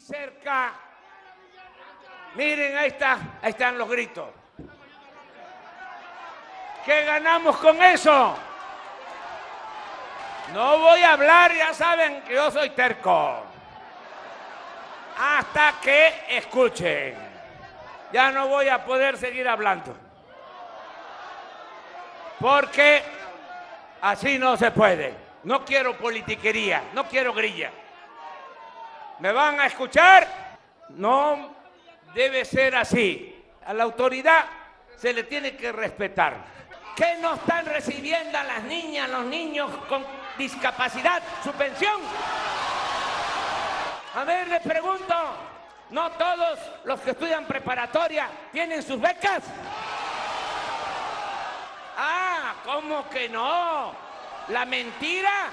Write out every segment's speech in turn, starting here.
cerca. Miren, ahí están los gritos. ¿Qué ganamos con eso? No voy a hablar, ya saben que yo soy terco. Hasta que escuchen. Ya no voy a poder seguir hablando. Porque así no se puede. No quiero politiquería, no quiero grilla. ¿Me van a escuchar? No debe ser así. A la autoridad se le tiene que respetar. ¿Qué no están recibiendo a las niñas, los niños con discapacidad, su pensión? A ver, les pregunto, ¿no todos los que estudian preparatoria tienen sus becas? Ah, ¿cómo que no? La mentira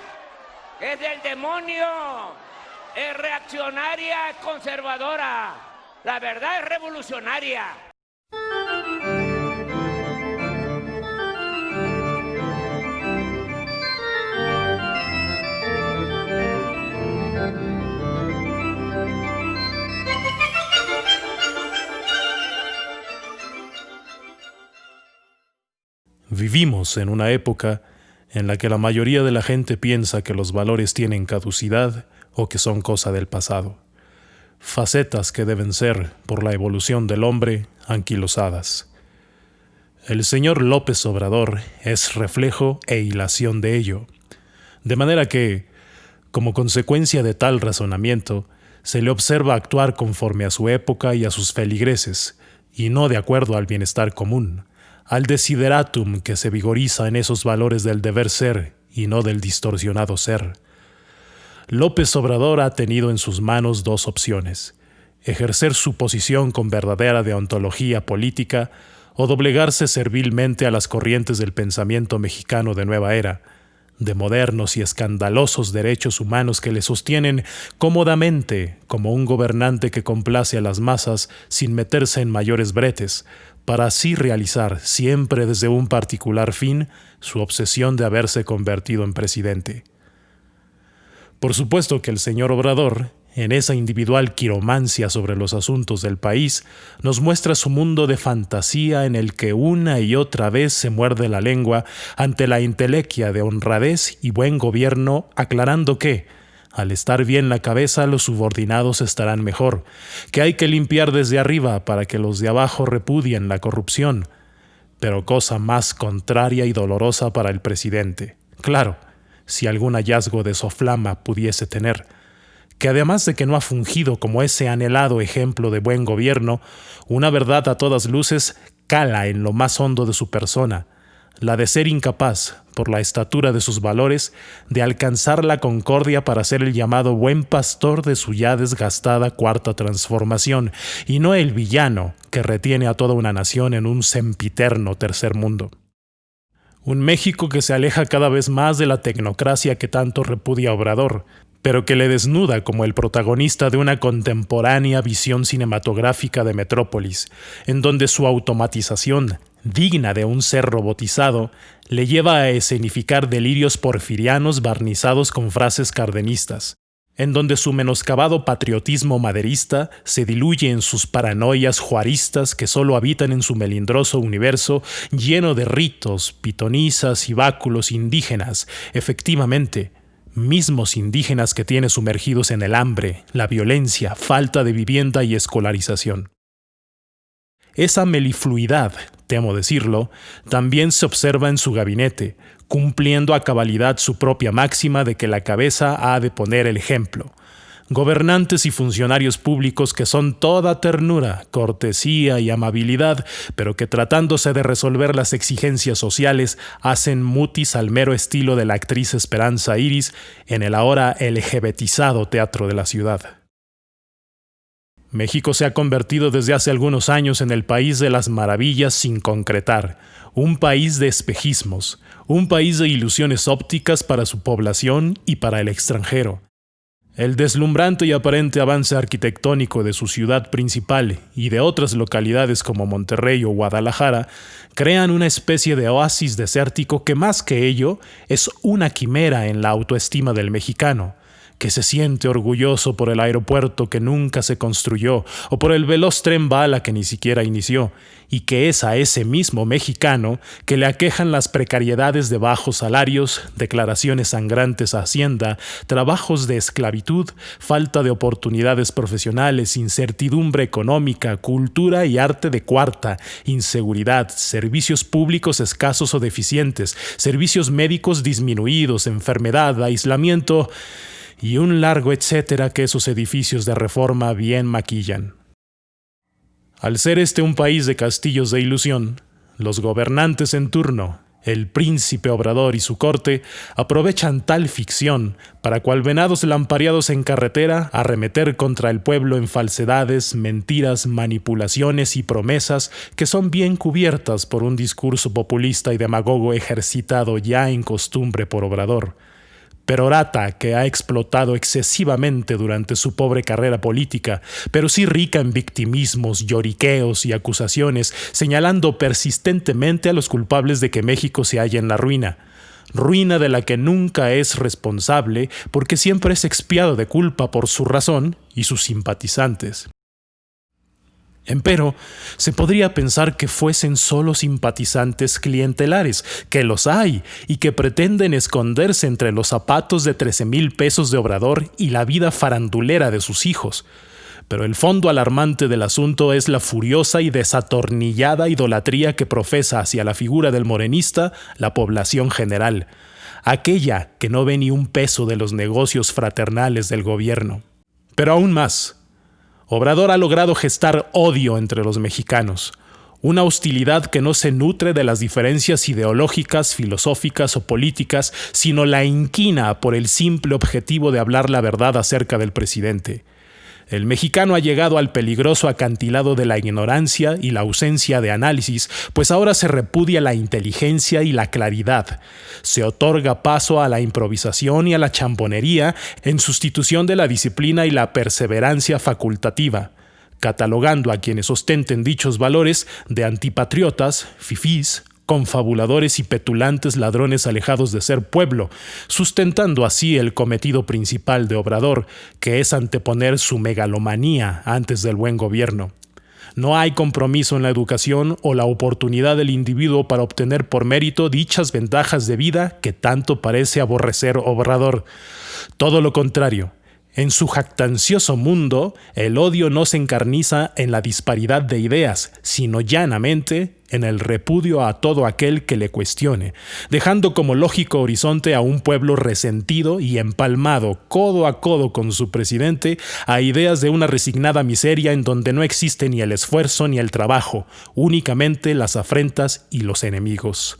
es del demonio, es reaccionaria, es conservadora. La verdad es revolucionaria. Vivimos en una época en la que la mayoría de la gente piensa que los valores tienen caducidad o que son cosa del pasado. Facetas que deben ser, por la evolución del hombre, anquilosadas. El señor López Obrador es reflejo e hilación de ello. De manera que, como consecuencia de tal razonamiento, se le observa actuar conforme a su época y a sus feligreses, y no de acuerdo al bienestar común, al desideratum que se vigoriza en esos valores del deber ser y no del distorsionado ser. López Obrador ha tenido en sus manos dos opciones: ejercer su posición con verdadera deontología política o doblegarse servilmente a las corrientes del pensamiento mexicano de nueva era, de modernos y escandalosos derechos humanos que le sostienen cómodamente como un gobernante que complace a las masas sin meterse en mayores bretes, para así realizar, siempre desde un particular fin, su obsesión de haberse convertido en presidente. Por supuesto que el señor Obrador, en esa individual quiromancia sobre los asuntos del país, nos muestra su mundo de fantasía en el que una y otra vez se muerde la lengua ante la entelequia de honradez y buen gobierno, aclarando que, al estar bien la cabeza, los subordinados estarán mejor, que hay que limpiar desde arriba para que los de abajo repudien la corrupción. Pero cosa más contraria y dolorosa para el presidente. Claro, si algún hallazgo de soflama pudiese tener, que además de que no ha fungido como ese anhelado ejemplo de buen gobierno, una verdad a todas luces cala en lo más hondo de su persona, la de ser incapaz, por la estatura de sus valores, de alcanzar la concordia para ser el llamado buen pastor de su ya desgastada cuarta transformación, y no el villano que retiene a toda una nación en un sempiterno tercer mundo. Un México que se aleja cada vez más de la tecnocracia que tanto repudia Obrador, pero que le desnuda como el protagonista de una contemporánea visión cinematográfica de Metrópolis, en donde su automatización, digna de un ser robotizado, le lleva a escenificar delirios porfirianos barnizados con frases cardenistas, en donde su menoscabado patriotismo maderista se diluye en sus paranoias juaristas que solo habitan en su melindroso universo lleno de ritos, pitonisas y báculos indígenas, efectivamente, mismos indígenas que tiene sumergidos en el hambre, la violencia, falta de vivienda y escolarización. Esa melifluidad, temo decirlo, también se observa en su gabinete, cumpliendo a cabalidad su propia máxima de que la cabeza ha de poner el ejemplo. Gobernantes y funcionarios públicos que son toda ternura, cortesía y amabilidad, pero que tratándose de resolver las exigencias sociales hacen mutis al mero estilo de la actriz Esperanza Iris en el ahora LGBTizado teatro de la ciudad. México se ha convertido desde hace algunos años en el país de las maravillas sin concretar, un país de espejismos, un país de ilusiones ópticas para su población y para el extranjero. El deslumbrante y aparente avance arquitectónico de su ciudad principal y de otras localidades como Monterrey o Guadalajara crean una especie de oasis desértico que más que ello es una quimera en la autoestima del mexicano, que se siente orgulloso por el aeropuerto que nunca se construyó o por el veloz tren bala que ni siquiera inició, y que es a ese mismo mexicano que le aquejan las precariedades de bajos salarios, declaraciones sangrantes a Hacienda, trabajos de esclavitud, falta de oportunidades profesionales, incertidumbre económica, cultura y arte de cuarta, inseguridad, servicios públicos escasos o deficientes, servicios médicos disminuidos, enfermedad, aislamiento y un largo etcétera que esos edificios de reforma bien maquillan. Al ser este un país de castillos de ilusión, los gobernantes en turno, el príncipe Obrador y su corte, aprovechan tal ficción para cual venados lampareados en carretera arremeter contra el pueblo en falsedades, mentiras, manipulaciones y promesas que son bien cubiertas por un discurso populista y demagogo ejercitado ya en costumbre por Obrador. Perorata, que ha explotado excesivamente durante su pobre carrera política, pero sí rica en victimismos, lloriqueos y acusaciones, señalando persistentemente a los culpables de que México se halla en la ruina. Ruina de la que nunca es responsable porque siempre es expiado de culpa por su razón y sus simpatizantes. Empero, se podría pensar que fuesen solo simpatizantes clientelares, que los hay, y que pretenden esconderse entre los zapatos de 13,000 pesos de Obrador y la vida farandulera de sus hijos. Pero el fondo alarmante del asunto es la furiosa y desatornillada idolatría que profesa hacia la figura del morenista la población general, aquella que no ve ni un peso de los negocios fraternales del gobierno. Pero aún más, Obrador ha logrado gestar odio entre los mexicanos, una hostilidad que no se nutre de las diferencias ideológicas, filosóficas o políticas, sino la inquina por el simple objetivo de hablar la verdad acerca del presidente. El mexicano ha llegado al peligroso acantilado de la ignorancia y la ausencia de análisis, pues ahora se repudia la inteligencia y la claridad. Se otorga paso a la improvisación y a la chambonería en sustitución de la disciplina y la perseverancia facultativa, catalogando a quienes ostenten dichos valores de antipatriotas, fifís, confabuladores y petulantes ladrones alejados de ser pueblo, sustentando así el cometido principal de Obrador, que es anteponer su megalomanía antes del buen gobierno. No hay compromiso en la educación o la oportunidad del individuo para obtener por mérito dichas ventajas de vida que tanto parece aborrecer Obrador. Todo lo contrario. En su jactancioso mundo, el odio no se encarniza en la disparidad de ideas, sino llanamente en el repudio a todo aquel que le cuestione, dejando como lógico horizonte a un pueblo resentido y empalmado codo a codo con su presidente a ideas de una resignada miseria en donde no existe ni el esfuerzo ni el trabajo, únicamente las afrentas y los enemigos.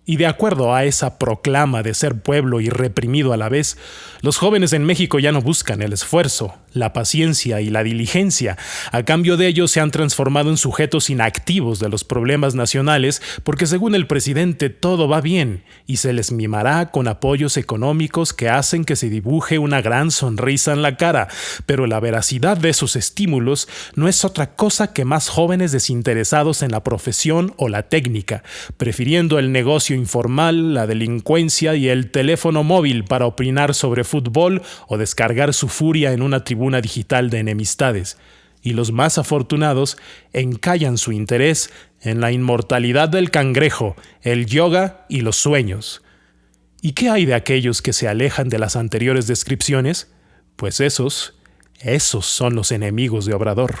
Y de acuerdo a esa proclama de ser pueblo y reprimido a la vez, los jóvenes en México ya no buscan el esfuerzo, la paciencia y la diligencia. A cambio de ello se han transformado en sujetos inactivos de los problemas nacionales porque según el presidente todo va bien y se les mimará con apoyos económicos que hacen que se dibuje una gran sonrisa en la cara. Pero la veracidad de esos estímulos no es otra cosa que más jóvenes desinteresados en la profesión o la técnica, prefiriendo el negocio informal, la delincuencia y el teléfono móvil para opinar sobre fútbol o descargar su furia en una tribuna digital de enemistades. Y los más afortunados encallan su interés en la inmortalidad del cangrejo, el yoga y los sueños. ¿Y qué hay de aquellos que se alejan de las anteriores descripciones? Pues esos son los enemigos de Obrador.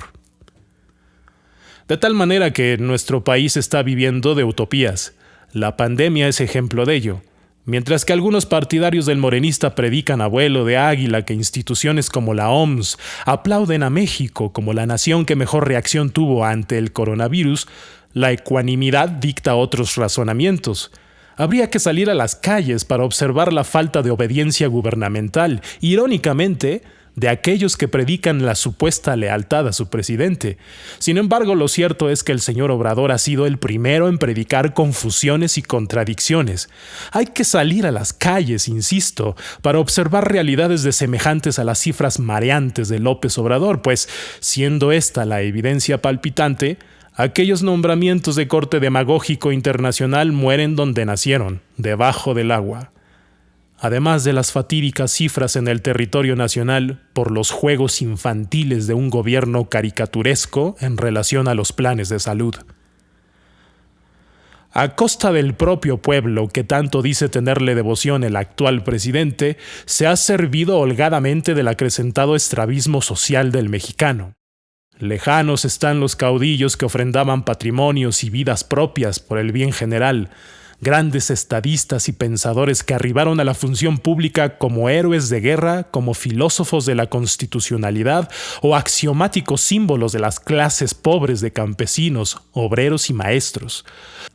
De tal manera que nuestro país está viviendo de utopías. La pandemia es ejemplo de ello. Mientras que algunos partidarios del morenista predican a vuelo de águila que instituciones como la OMS aplauden a México como la nación que mejor reacción tuvo ante el coronavirus, la ecuanimidad dicta otros razonamientos. Habría que salir a las calles para observar la falta de obediencia gubernamental, irónicamente, de aquellos que predican la supuesta lealtad a su presidente. Sin embargo, lo cierto es que el señor Obrador ha sido el primero en predicar confusiones y contradicciones. Hay que salir a las calles, insisto, para observar realidades desemejantes a las cifras mareantes de López Obrador, pues, siendo esta la evidencia palpitante, aquellos nombramientos de corte demagógico internacional mueren donde nacieron, debajo del agua. además de las fatídicas cifras en el territorio nacional por los juegos infantiles de un gobierno caricaturesco en relación a los planes de salud. A costa del propio pueblo que tanto dice tenerle devoción el actual presidente, se ha servido holgadamente del acrecentado estrabismo social del mexicano. Lejanos están los caudillos que ofrendaban patrimonios y vidas propias por el bien general, grandes estadistas y pensadores que arribaron a la función pública como héroes de guerra, como filósofos de la constitucionalidad o axiomáticos símbolos de las clases pobres de campesinos, obreros y maestros.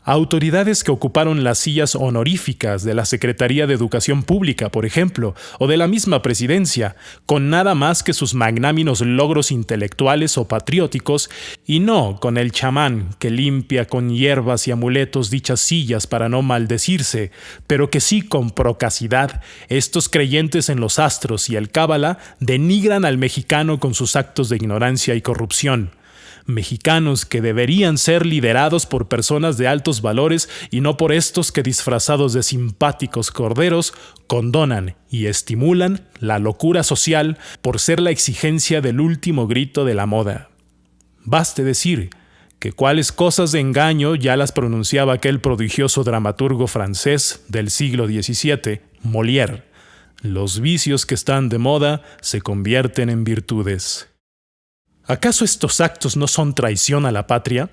Autoridades que ocuparon las sillas honoríficas de la Secretaría de Educación Pública, por ejemplo, o de la misma presidencia, con nada más que sus magnáninos logros intelectuales o patrióticos, y no con el chamán que limpia con hierbas y amuletos dichas sillas para no maldecirse, pero que sí con procacidad, estos creyentes en los astros y el cábala denigran al mexicano con sus actos de ignorancia y corrupción. Mexicanos que deberían ser liderados por personas de altos valores y no por estos que, disfrazados de simpáticos corderos, condonan y estimulan la locura social por ser la exigencia del último grito de la moda. Baste decir que cuáles cosas de engaño ya las pronunciaba aquel prodigioso dramaturgo francés del siglo XVII, Molière. Los vicios que están de moda se convierten en virtudes. ¿Acaso estos actos no son traición a la patria?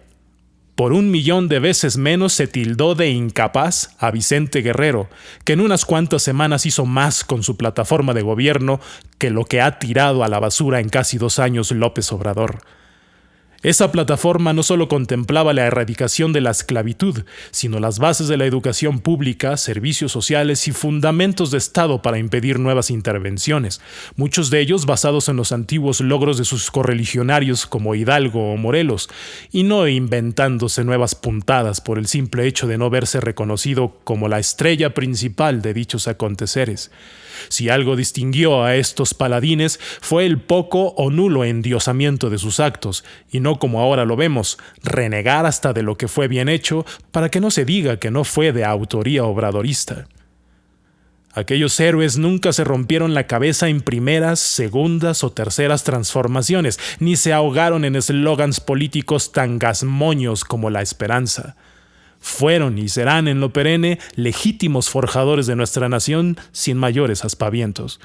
Por 1.000.000 de veces menos se tildó de incapaz a Vicente Guerrero, que en unas cuantas semanas hizo más con su plataforma de gobierno que lo que ha tirado a la basura en casi 2 años López Obrador. Esa plataforma no solo contemplaba la erradicación de la esclavitud, sino las bases de la educación pública, servicios sociales y fundamentos de Estado para impedir nuevas intervenciones, muchos de ellos basados en los antiguos logros de sus correligionarios como Hidalgo o Morelos, y no inventándose nuevas puntadas por el simple hecho de no verse reconocido como la estrella principal de dichos aconteceres. Si algo distinguió a estos paladines fue el poco o nulo endiosamiento de sus actos, y no como ahora lo vemos, renegar hasta de lo que fue bien hecho para que no se diga que no fue de autoría obradorista. Aquellos héroes nunca se rompieron la cabeza en primeras, segundas o terceras transformaciones, ni se ahogaron en eslogans políticos tan gazmoños como la esperanza. Fueron y serán en lo perenne legítimos forjadores de nuestra nación sin mayores aspavientos.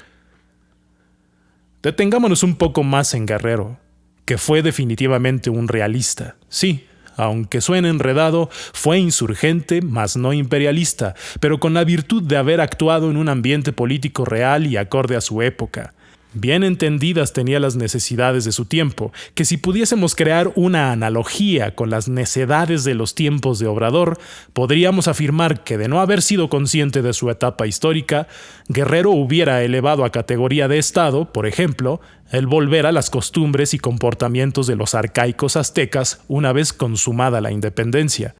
Detengámonos un poco más en Guerrero, que fue definitivamente un realista. Sí, aunque suene enredado, fue insurgente, mas no imperialista, pero con la virtud de haber actuado en un ambiente político real y acorde a su época. Bien entendidas tenía las necesidades de su tiempo, que si pudiésemos crear una analogía con las necedades de los tiempos de Obrador, podríamos afirmar que de no haber sido consciente de su etapa histórica, Guerrero hubiera elevado a categoría de Estado, por ejemplo, el volver a las costumbres y comportamientos de los arcaicos aztecas una vez consumada la independencia.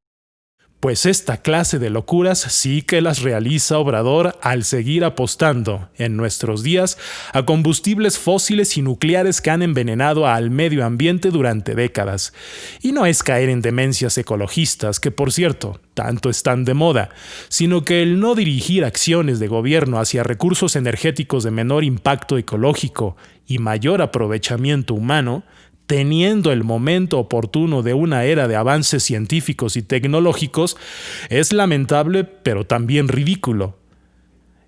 Pues esta clase de locuras sí que las realiza Obrador al seguir apostando, en nuestros días, a combustibles fósiles y nucleares que han envenenado al medio ambiente durante décadas. Y no es caer en demencias ecologistas, que por cierto, tanto están de moda, sino que el no dirigir acciones de gobierno hacia recursos energéticos de menor impacto ecológico y mayor aprovechamiento humano, teniendo el momento oportuno de una era de avances científicos y tecnológicos, es lamentable pero también ridículo.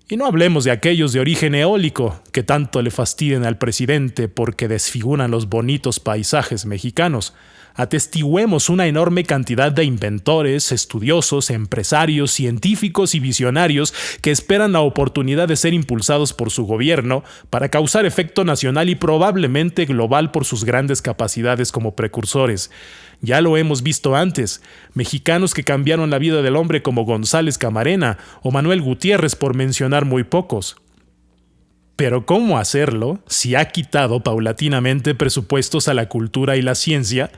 Y no hablemos de aquellos de origen eólico que tanto le fastidian al presidente porque desfiguran los bonitos paisajes mexicanos. Atestiguemos una enorme cantidad de inventores, estudiosos, empresarios, científicos y visionarios que esperan la oportunidad de ser impulsados por su gobierno para causar efecto nacional y probablemente global por sus grandes capacidades como precursores. Ya lo hemos visto antes, mexicanos que cambiaron la vida del hombre como González Camarena o Manuel Gutiérrez, por mencionar muy pocos. Pero ¿cómo hacerlo si ha quitado paulatinamente presupuestos a la cultura y la ciencia?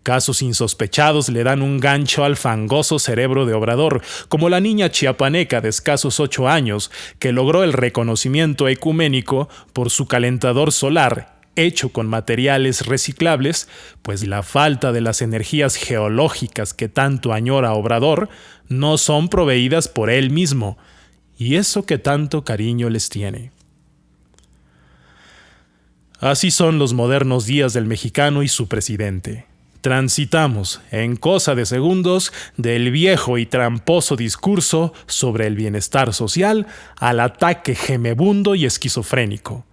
Casos insospechados le dan un gancho al fangoso cerebro de Obrador, como la niña chiapaneca de escasos 8 años, que logró el reconocimiento ecuménico por su calentador solar, hecho con materiales reciclables, pues la falta de las energías geológicas que tanto añora Obrador no son proveídas por él mismo. y eso que tanto cariño les tiene. Así son los modernos días del mexicano y su presidente. Transitamos, en cosa de segundos, del viejo y tramposo discurso sobre el bienestar social al ataque gemebundo y esquizofrénico.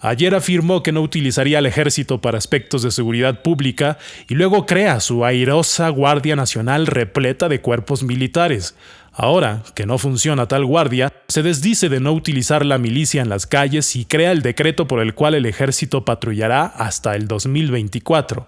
Ayer afirmó que no utilizaría al ejército para aspectos de seguridad pública y luego crea su airosa Guardia Nacional repleta de cuerpos militares. Ahora, que no funciona tal guardia, se desdice de no utilizar la milicia en las calles y crea el decreto por el cual el ejército patrullará hasta el 2024.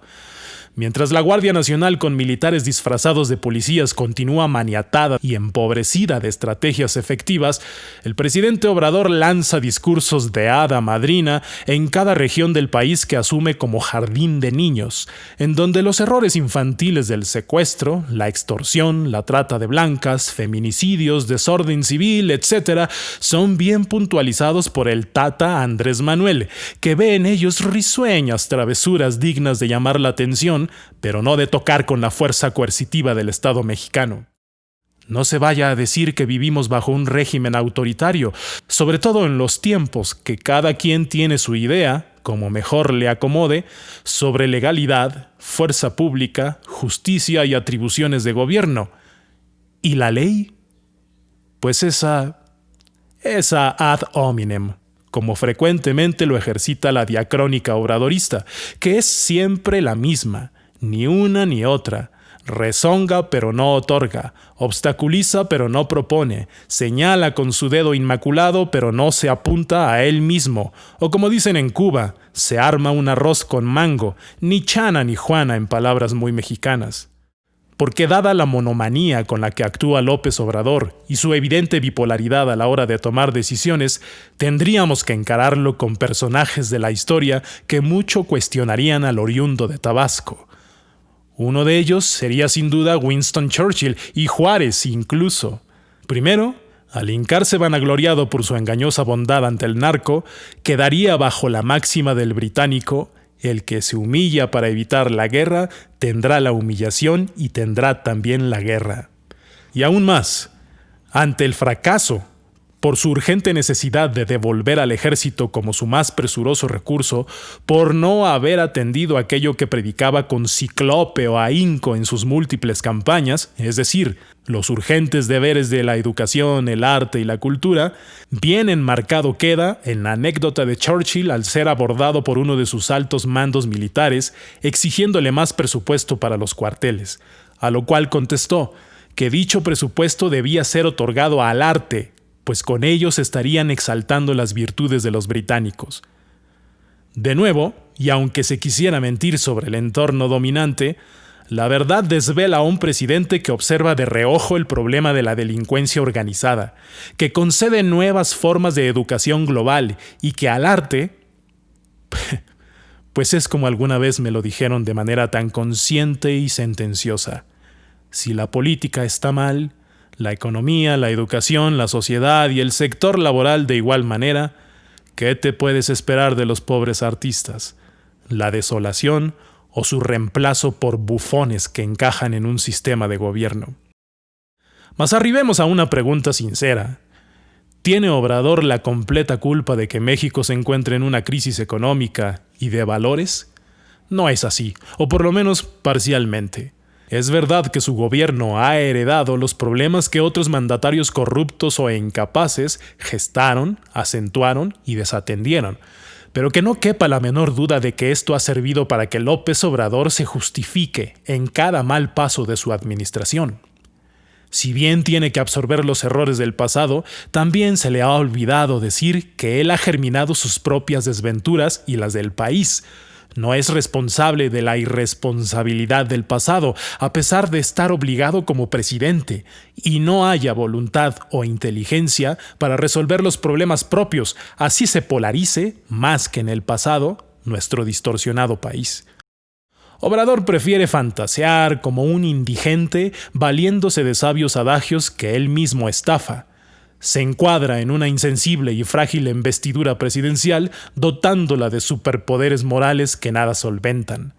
Mientras la Guardia Nacional con militares disfrazados de policías continúa maniatada y empobrecida de estrategias efectivas, el presidente Obrador lanza discursos de hada madrina en cada región del país que asume como jardín de niños, en donde los errores infantiles del secuestro, la extorsión, la trata de blancas, feminicidios, desorden civil, etc., son bien puntualizados por el Tata Andrés Manuel, que ve en ellos risueñas travesuras dignas de llamar la atención, pero no de tocar con la fuerza coercitiva del Estado mexicano. No se vaya a decir que vivimos bajo un régimen autoritario, sobre todo en los tiempos que cada quien tiene su idea, como mejor le acomode, sobre legalidad, fuerza pública, justicia y atribuciones de gobierno. ¿Y la ley? Pues esa ad hominem, como frecuentemente lo ejercita la diacrónica obradorista, que es siempre la misma, ni una ni otra. Rezonga pero no otorga, obstaculiza pero no propone, señala con su dedo inmaculado pero no se apunta a él mismo, o como dicen en Cuba, se arma un arroz con mango, ni chana ni juana en palabras muy mexicanas. Porque dada la monomanía con la que actúa López Obrador y su evidente bipolaridad a la hora de tomar decisiones, tendríamos que encararlo con personajes de la historia que mucho cuestionarían al oriundo de Tabasco. Uno de ellos sería sin duda Winston Churchill y Juárez incluso. Primero, al hincarse vanagloriado por su engañosa bondad ante el narco, quedaría bajo la máxima del británico: el que se humilla para evitar la guerra tendrá la humillación y tendrá también la guerra. Y aún más, ante el fracaso, por su urgente necesidad de devolver al ejército como su más presuroso recurso, por no haber atendido aquello que predicaba con ciclópeo ahínco en sus múltiples campañas, es decir, los urgentes deberes de la educación, el arte y la cultura, bien enmarcado queda en la anécdota de Churchill al ser abordado por uno de sus altos mandos militares, exigiéndole más presupuesto para los cuarteles, a lo cual contestó que dicho presupuesto debía ser otorgado al arte, pues con ellos estarían exaltando las virtudes de los británicos. De nuevo, y aunque se quisiera mentir sobre el entorno dominante, la verdad desvela a un presidente que observa de reojo el problema de la delincuencia organizada, que concede nuevas formas de educación global y que al arte, pues es como alguna vez me lo dijeron de manera tan consciente y sentenciosa: si la política está mal, la economía, la educación, la sociedad y el sector laboral de igual manera, ¿qué te puedes esperar de los pobres artistas? La desolación o su reemplazo por bufones que encajan en un sistema de gobierno. Mas arribemos a una pregunta sincera. ¿Tiene Obrador la completa culpa de que México se encuentre en una crisis económica y de valores? No es así, o por lo menos parcialmente. Es verdad que su gobierno ha heredado los problemas que otros mandatarios corruptos o incapaces gestaron, acentuaron y desatendieron, pero que no quepa la menor duda de que esto ha servido para que López Obrador se justifique en cada mal paso de su administración. Si bien tiene que absorber los errores del pasado, también se le ha olvidado decir que él ha germinado sus propias desventuras y las del país. No es responsable de la irresponsabilidad del pasado, a pesar de estar obligado como presidente, y no haya voluntad o inteligencia para resolver los problemas propios, así se polarice, más que en el pasado, nuestro distorsionado país. Obrador prefiere fantasear como un indigente, valiéndose de sabios adagios que él mismo estafa. Se encuadra en una insensible y frágil investidura presidencial, dotándola de superpoderes morales que nada solventan.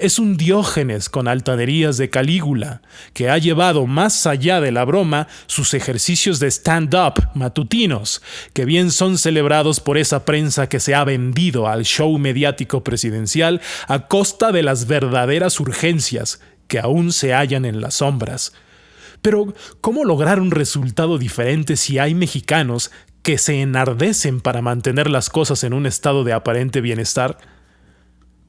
Es un Diógenes con altanerías de Calígula, que ha llevado más allá de la broma sus ejercicios de stand-up matutinos, que bien son celebrados por esa prensa que se ha vendido al show mediático presidencial a costa de las verdaderas urgencias que aún se hallan en las sombras. Pero, ¿cómo lograr un resultado diferente si hay mexicanos que se enardecen para mantener las cosas en un estado de aparente bienestar?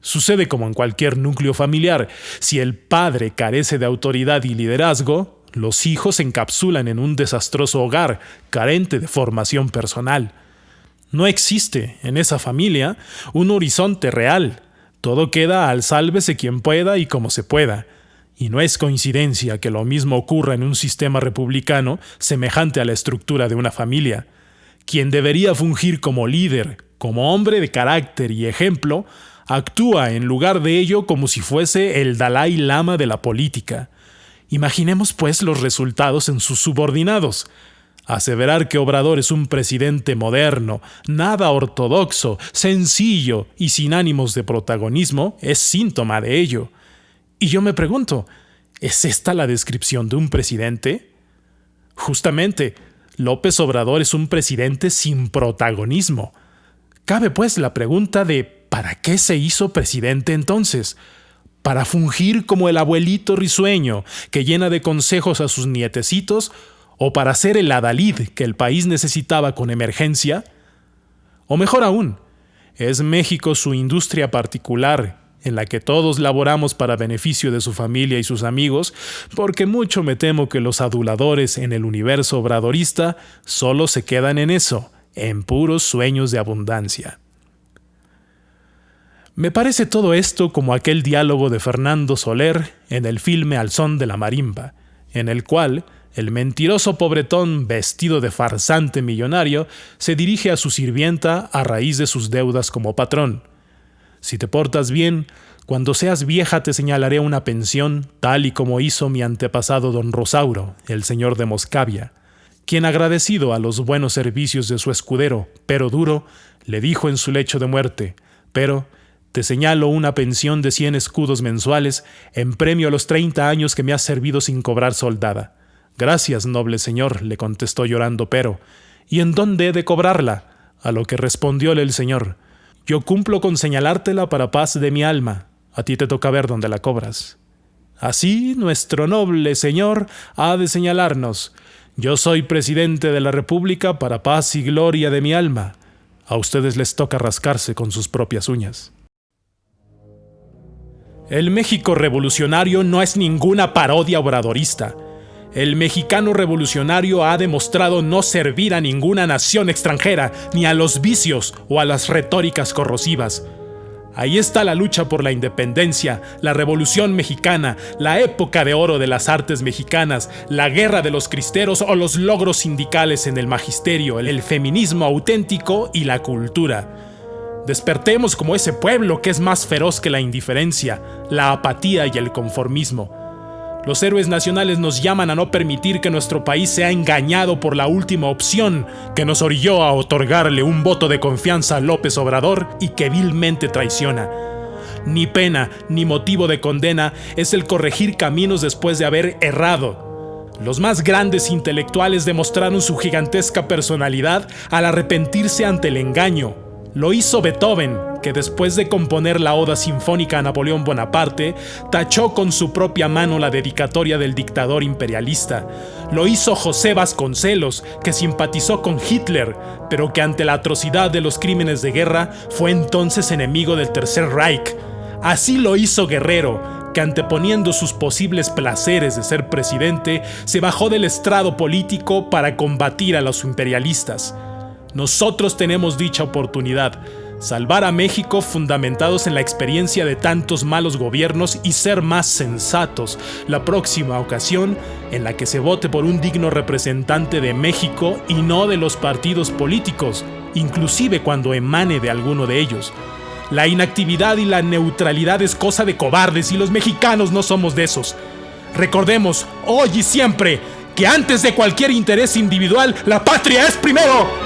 Sucede como en cualquier núcleo familiar. Si el padre carece de autoridad y liderazgo, los hijos se encapsulan en un desastroso hogar, carente de formación personal. No existe, en esa familia, un horizonte real. Todo queda al sálvese quien pueda y como se pueda. Y no es coincidencia que lo mismo ocurra en un sistema republicano semejante a la estructura de una familia. Quien debería fungir como líder, como hombre de carácter y ejemplo, actúa en lugar de ello como si fuese el Dalai Lama de la política. Imaginemos pues los resultados en sus subordinados. Aseverar que Obrador es un presidente moderno, nada ortodoxo, sencillo y sin ánimos de protagonismo es síntoma de ello. Y yo me pregunto, ¿es esta la descripción de un presidente? Justamente, López Obrador es un presidente sin protagonismo. Cabe pues la pregunta de ¿para qué se hizo presidente entonces? ¿Para fungir como el abuelito risueño que llena de consejos a sus nietecitos? ¿O para ser el adalid que el país necesitaba con emergencia? O mejor aún, ¿es México su industria particular en la que todos laboramos para beneficio de su familia y sus amigos? Porque mucho me temo que los aduladores en el universo obradorista solo se quedan en eso, en puros sueños de abundancia. Me parece todo esto como aquel diálogo de Fernando Soler en el filme Al son de la marimba, en el cual el mentiroso pobretón vestido de farsante millonario se dirige a su sirvienta a raíz de sus deudas como patrón. Si te portas bien, cuando seas vieja te señalaré una pensión, tal y como hizo mi antepasado don Rosauro, el señor de Moscavia, quien agradecido a los buenos servicios de su escudero, pero duro, le dijo en su lecho de muerte: «Pero te señalo una pensión de 100 escudos mensuales en premio a los 30 años que me has servido sin cobrar soldada». «Gracias, noble señor», le contestó llorando Pero. «¿Y en dónde he de cobrarla?». A lo que respondióle el señor: «Yo cumplo con señalártela para paz de mi alma. A ti te toca ver dónde la cobras». Así nuestro noble señor ha de señalarnos: «Yo soy presidente de la República para paz y gloria de mi alma». A ustedes les toca rascarse con sus propias uñas. El México revolucionario no es ninguna parodia obradorista. El mexicano revolucionario ha demostrado no servir a ninguna nación extranjera, ni a los vicios o a las retóricas corrosivas. Ahí está la lucha por la independencia, la revolución mexicana, la época de oro de las artes mexicanas, la guerra de los cristeros o los logros sindicales en el magisterio, el feminismo auténtico y la cultura. Despertemos como ese pueblo que es más feroz que la indiferencia, la apatía y el conformismo. Los héroes nacionales nos llaman a no permitir que nuestro país sea engañado por la última opción que nos orilló a otorgarle un voto de confianza a López Obrador y que vilmente traiciona. Ni pena ni motivo de condena es el corregir caminos después de haber errado. Los más grandes intelectuales demostraron su gigantesca personalidad al arrepentirse ante el engaño. Lo hizo Beethoven, que después de componer la Oda Sinfónica a Napoleón Bonaparte, tachó con su propia mano la dedicatoria del dictador imperialista. Lo hizo José Vasconcelos, que simpatizó con Hitler, pero que ante la atrocidad de los crímenes de guerra fue entonces enemigo del Tercer Reich. Así lo hizo Guerrero, que anteponiendo sus posibles placeres de ser presidente, se bajó del estrado político para combatir a los imperialistas. Nosotros tenemos dicha oportunidad: salvar a México fundamentados en la experiencia de tantos malos gobiernos y ser más sensatos la próxima ocasión en la que se vote por un digno representante de México y no de los partidos políticos, inclusive cuando emane de alguno de ellos. La inactividad y la neutralidad es cosa de cobardes y los mexicanos no somos de esos. Recordemos, hoy y siempre, que antes de cualquier interés individual, la patria es primero.